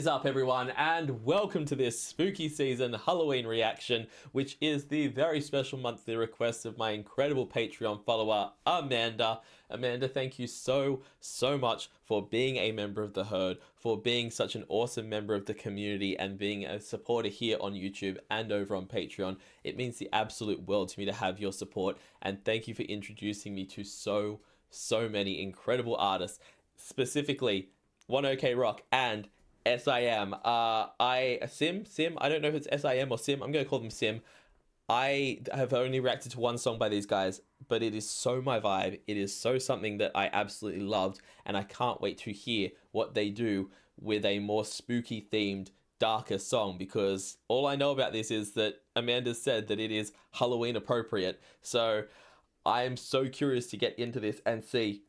is up, everyone, and welcome to this spooky season Halloween reaction, which is the very special monthly request of my incredible Patreon follower, Amanda. Amanda, thank you so much for being a member of the herd, for being such an awesome member of the community, and being a supporter here on YouTube and over on Patreon. It means the absolute world to me to have your support, and thank you for introducing me to so many incredible artists, specifically One OK Rock and S.i.M. S.i.M. I don't know if it's S.i.M. or S.i.M. I'm going to call them S.i.M. I have only reacted to one song by these guys, but it is so my vibe. It is so something that I absolutely loved, and I can't wait to hear what they do with a more spooky themed, darker song, because all I know about this is that Amanda said that it is Halloween appropriate. So I am so curious to get into this and see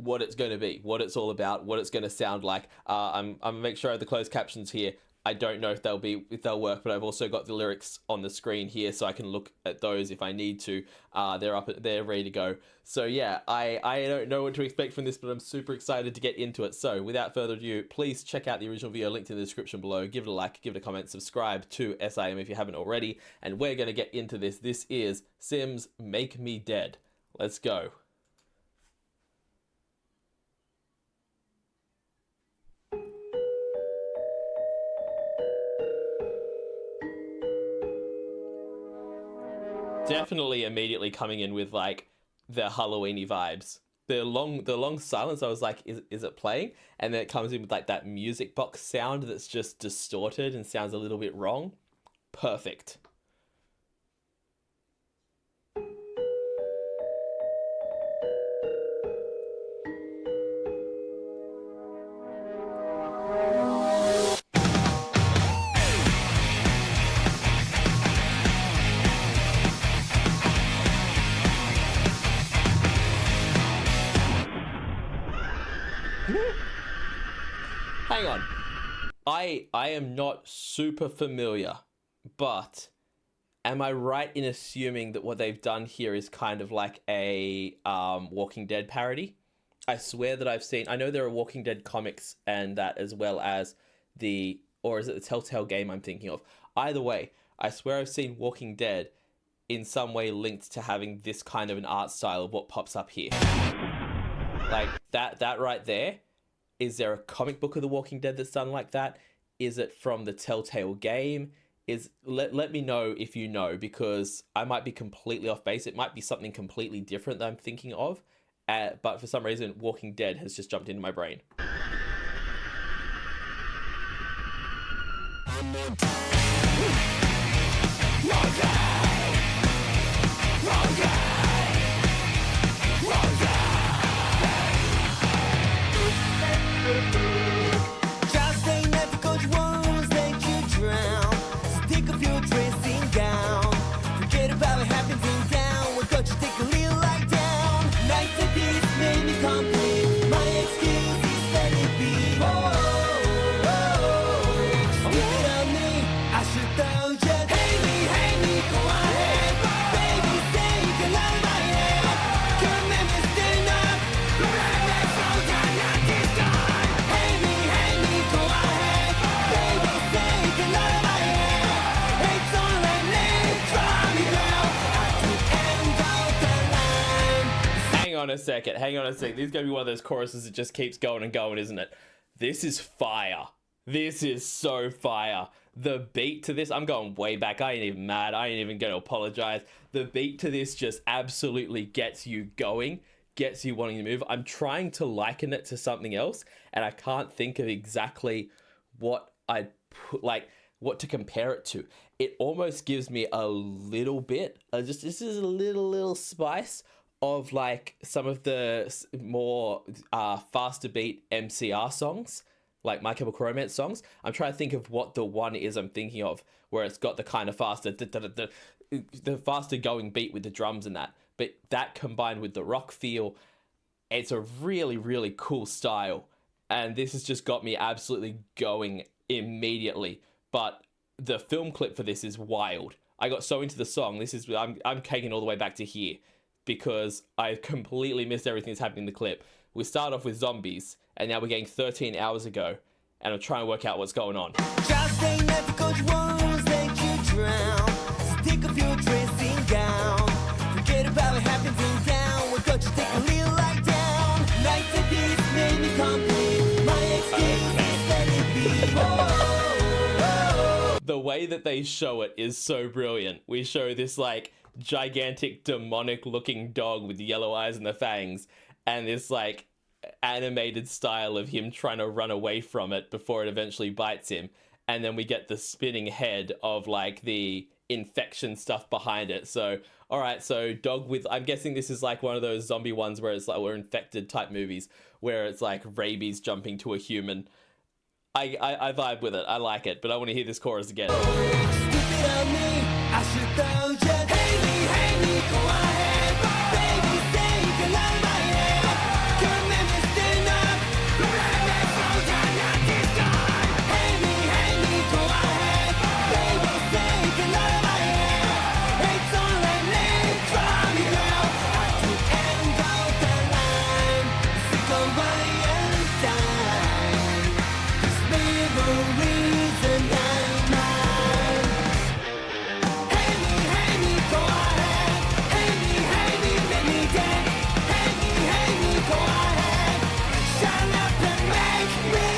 what it's going to be, what it's all about, what it's going to sound like. I'm gonna make sure I have the closed captions here. I don't know if they'll work, but I've also got the lyrics on the screen here, so I can look at those if I need to. They're ready to go. So yeah, I don't know what to expect from this, but I'm super excited to get into it. So without further ado, please check out the original video linked in the description below. Give it a like, give it a comment, subscribe to S.i.M. if you haven't already, and we're gonna get into this. This is S.i.M.'s Make Me Dead. Let's go. Definitely immediately coming in with like the Halloweeny vibes. The long silence, I was like, is it playing? And then it comes in with like that music box sound that's just distorted and sounds a little bit wrong. Perfect. Hang on. I am not super familiar, but am I right in assuming that what they've done here is kind of like a Walking Dead parody? I swear that I know there are Walking Dead comics and that, as well as or is it the Telltale game I'm thinking of? Either way, I swear I've seen Walking Dead in some way linked to having this kind of an art style of what pops up here. Like that right there. Is there a comic book of The Walking Dead that's done like that? Is it from the Telltale game? Let me know if you know, because I might be completely off base. It might be something completely different that I'm thinking of, but for some reason, Walking Dead has just jumped into my brain. Hang on a second. This is going to be one of those choruses that just keeps going and going, isn't it? This is fire. This is so fire. The beat to this, I'm going way back. I ain't even mad. I ain't even going to apologize. The beat to this just absolutely gets you going, gets you wanting to move. I'm trying to liken it to something else, and I can't think of exactly what I'd put, like, what to compare it to. It almost gives me a little bit, this is a little spice of like some of the more faster beat MCR songs, like My Chemical Romance songs. I'm trying to think of what the one is I'm thinking of, where it's got the kind of faster, the faster going beat with the drums and that. But that combined with the rock feel, it's a really cool style. And this has just got me absolutely going immediately. But the film clip for this is wild. I got so into the song. I'm caking all the way back to here, because I completely missed everything that's happening in the clip. We start off with zombies, and now we're getting 13 hours ago, and I'm trying to work out what's going on. Just ain't that the coach won't let you drown. Stick of your dressing gown. Forget about what happens in town. We're going to take a little lie down. Nights like this made me complete. My excuse is let it be. The way that they show it is so brilliant. We show this like gigantic demonic looking dog with yellow eyes and the fangs, and this like animated style of him trying to run away from it before it eventually bites him. And then we get the spinning head of like the infection stuff behind it. So, all right, so dog with, I'm guessing this is like one of those zombie ones where it's like, we're infected type movies where it's like rabies jumping to a human. I vibe with it. I like it, but I want to hear this chorus again. Stupid on me, I should throw just hey me, go ahead. Baby, say you can lie in my head. Come and stand up. Hey me, go ahead. Baby, say you can lie in my head. It's all I need from you. At the end of the line, sick of Valentine. These memories and mine. Hey me, go ahead. Hey me, make me dead. Hey me, go ahead. Shut up and make me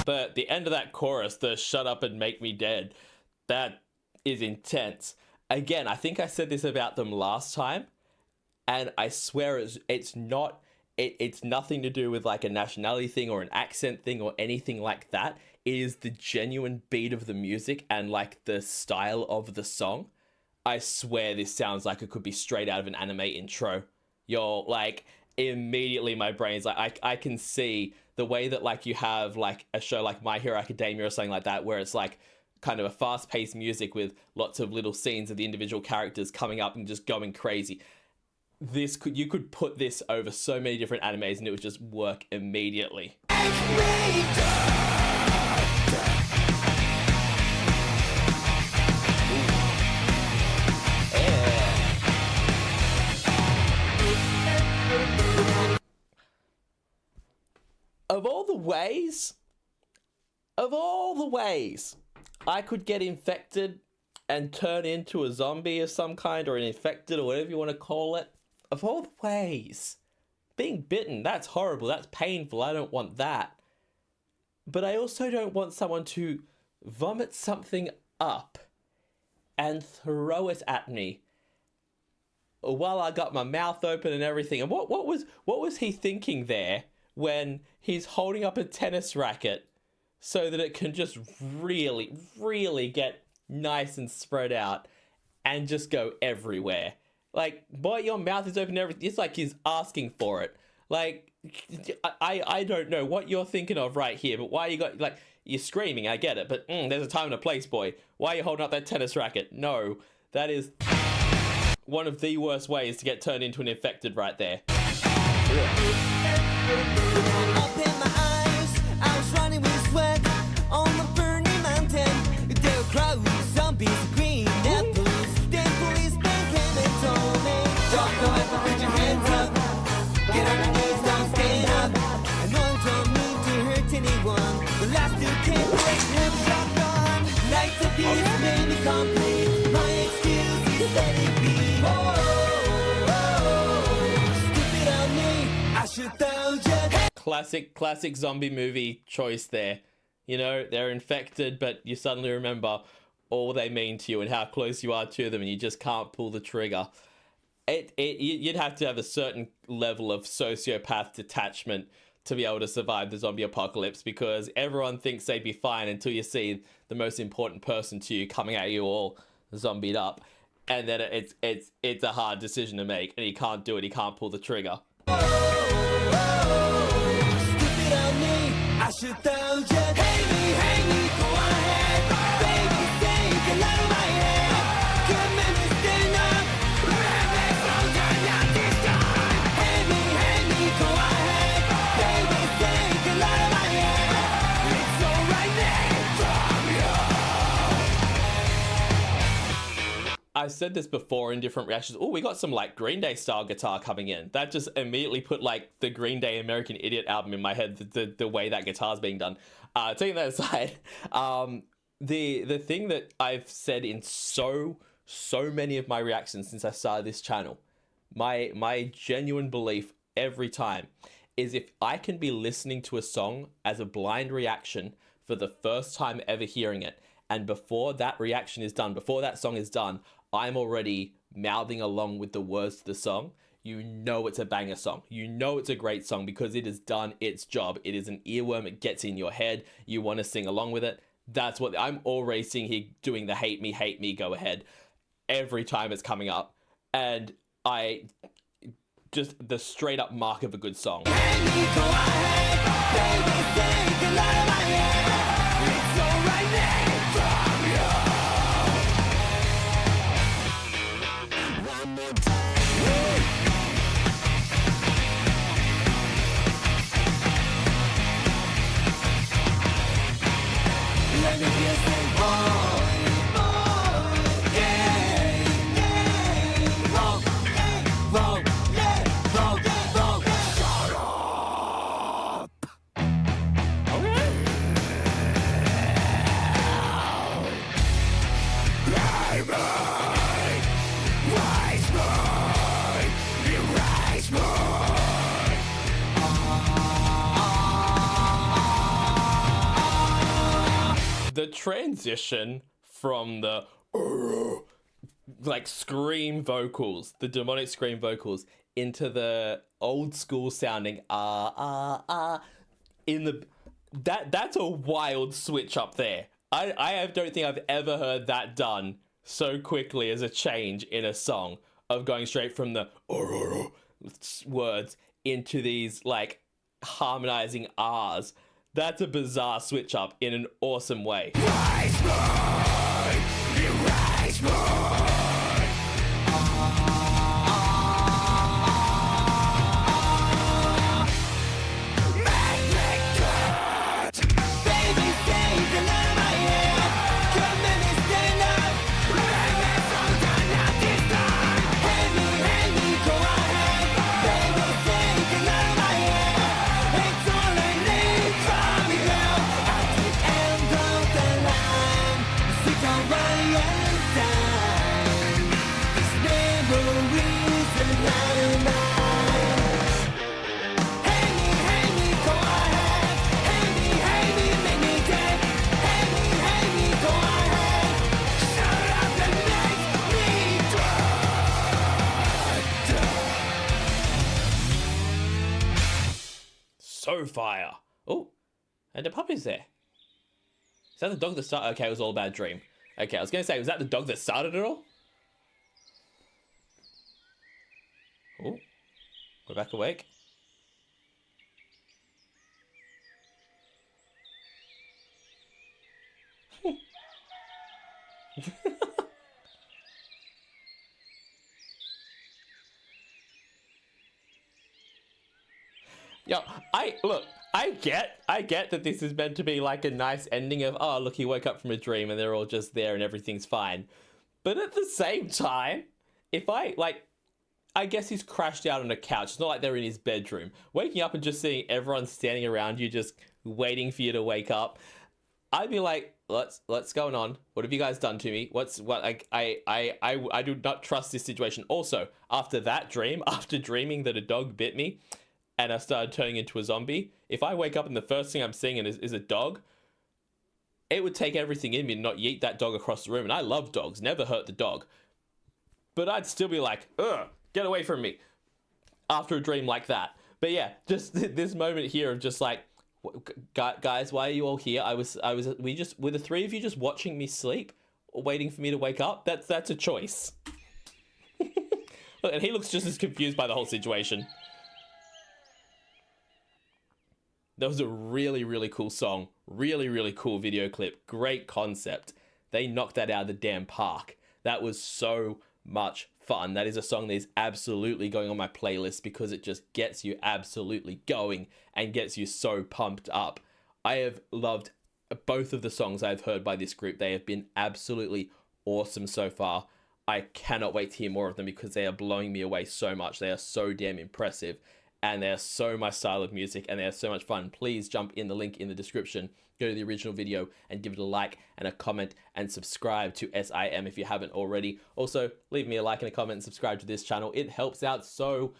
But the end of that chorus, the shut up and make me dead, that is intense. Again, I think I said this about them last time, and I swear it's nothing to do with like a nationality thing or an accent thing or anything like that. It is the genuine beat of the music and like the style of the song. I swear this sounds like it could be straight out of an anime intro. You're like, immediately my brain's like, I can see the way that like you have like a show like My Hero Academia or something like that, where it's like kind of a fast-paced music with lots of little scenes of the individual characters coming up and just going crazy. You could put this over so many different animes and it would just work immediately. Of all the ways I could get infected and turn into a zombie of some kind, or an infected, or whatever you want to call it, of all the ways, being bitten, that's horrible, that's painful, I don't want that. But I also don't want someone to vomit something up and throw it at me while I got my mouth open and everything. And what was he thinking there when he's holding up a tennis racket so that it can just really, really get nice and spread out and just go everywhere? Like, boy, your mouth is open and everything. It's like he's asking for it. Like, I don't know what you're thinking of right here, but why you got, like, you're screaming, I get it, but there's a time and a place, boy. Why are you holding up that tennis racket? No, that is one of the worst ways to get turned into an infected right there. Up in my eyes, I was running with sweat on the burning mountain. There were crowds, zombies, green apples. Then policemen came and told me, don't go ever put your hands up. Get on your knees, don't stand up. And no one told me to hurt anyone. The last two came with him shotgun. Nights of peace made me complete. My excuse is let it be. Stupid on me, I should tell you. Classic zombie movie choice there. You know, they're infected, but you suddenly remember all they mean to you and how close you are to them, and you just can't pull the trigger. You'd have to have a certain level of sociopath detachment to be able to survive the zombie apocalypse, because everyone thinks they'd be fine until you see the most important person to you coming at you all zombied up, and then it's a hard decision to make, and he can't do it. He can't pull the trigger. I should tell you, hey me, go ahead. Baby, say you can lie in my head. Come and stand up. Hey me, go ahead. Baby, say you can lie in my head. It's alright now from you. I've said this before in different reactions. Oh, we got some like Green Day style guitar coming in. That just immediately put like the Green Day American Idiot album in my head. The way that guitar's being done. Taking that aside, the thing that I've said in so many of my reactions since I started this channel, my genuine belief every time is if I can be listening to a song as a blind reaction for the first time ever hearing it, and before that reaction is done, before that song is done, I'm already mouthing along with the words to the song, you know it's a banger song. You know it's a great song because it has done its job. It is an earworm. It gets in your head. You want to sing along with it. That's what I'm already seeing here, doing the hate me, go ahead every time it's coming up. And I just the straight up mark of a good song. The transition from the like scream vocals, the demonic scream vocals, into the old school sounding in the that's a wild switch up there. I don't think I've ever heard that done so quickly as a change in a song, of going straight from the words into these like harmonizing R's. That's a bizarre switch up in an awesome way. So fire. Oh, and the puppy's there. Is that the dog that started? Okay, it was all a bad dream. Okay, I was going to say, was that the dog that started it all? Oh, we're back awake. Yo, I get that this is meant to be like a nice ending of, oh, look, he woke up from a dream and they're all just there and everything's fine. But at the same time, if I guess he's crashed out on a couch. It's not like they're in his bedroom. Waking up and just seeing everyone standing around you, just waiting for you to wake up. I'd be like, what's going on? What have you guys done to me? I do not trust this situation. Also, after that dream, after dreaming that a dog bit me and I started turning into a zombie, if I wake up and the first thing I'm seeing is a dog, it would take everything in me to not yeet that dog across the room. And I love dogs, never hurt the dog. But I'd still be like, ugh, get away from me after a dream like that. But yeah, just this moment here of just like, guys, why are you all here? Were the three of you just watching me sleep or waiting for me to wake up? That's a choice. Look, and he looks just as confused by the whole situation. That was a really, really cool song. Really, really cool video clip. Great concept. They knocked that out of the damn park. That was so much fun. That is a song that is absolutely going on my playlist because it just gets you absolutely going and gets you so pumped up. I have loved both of the songs I've heard by this group. They have been absolutely awesome so far. I cannot wait to hear more of them because they are blowing me away so much. They are so damn impressive, and they are so my style of music, and they are so much fun. Please jump in the link in the description, go to the original video and give it a like and a comment, and subscribe to S.i.M if you haven't already. Also, leave me a like and a comment and subscribe to this channel. It helps out so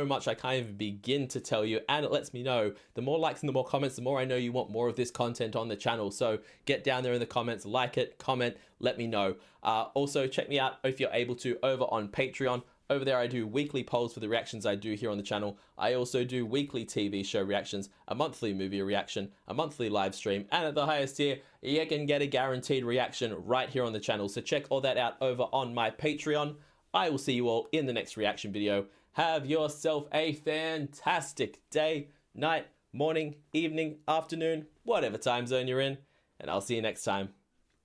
much. I can't even begin to tell you, and it lets me know the more likes and the more comments, the more I know you want more of this content on the channel. So get down there in the comments, like it, comment, let me know. Also, check me out if you're able to over on Patreon. Over there, I do weekly polls for the reactions I do here on the channel. I also do weekly TV show reactions, a monthly movie reaction, a monthly live stream, and at the highest tier, you can get a guaranteed reaction right here on the channel. So check all that out over on my Patreon. I will see you all in the next reaction video. Have yourself a fantastic day, night, morning, evening, afternoon, whatever time zone you're in, and I'll see you next time.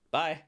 Bye.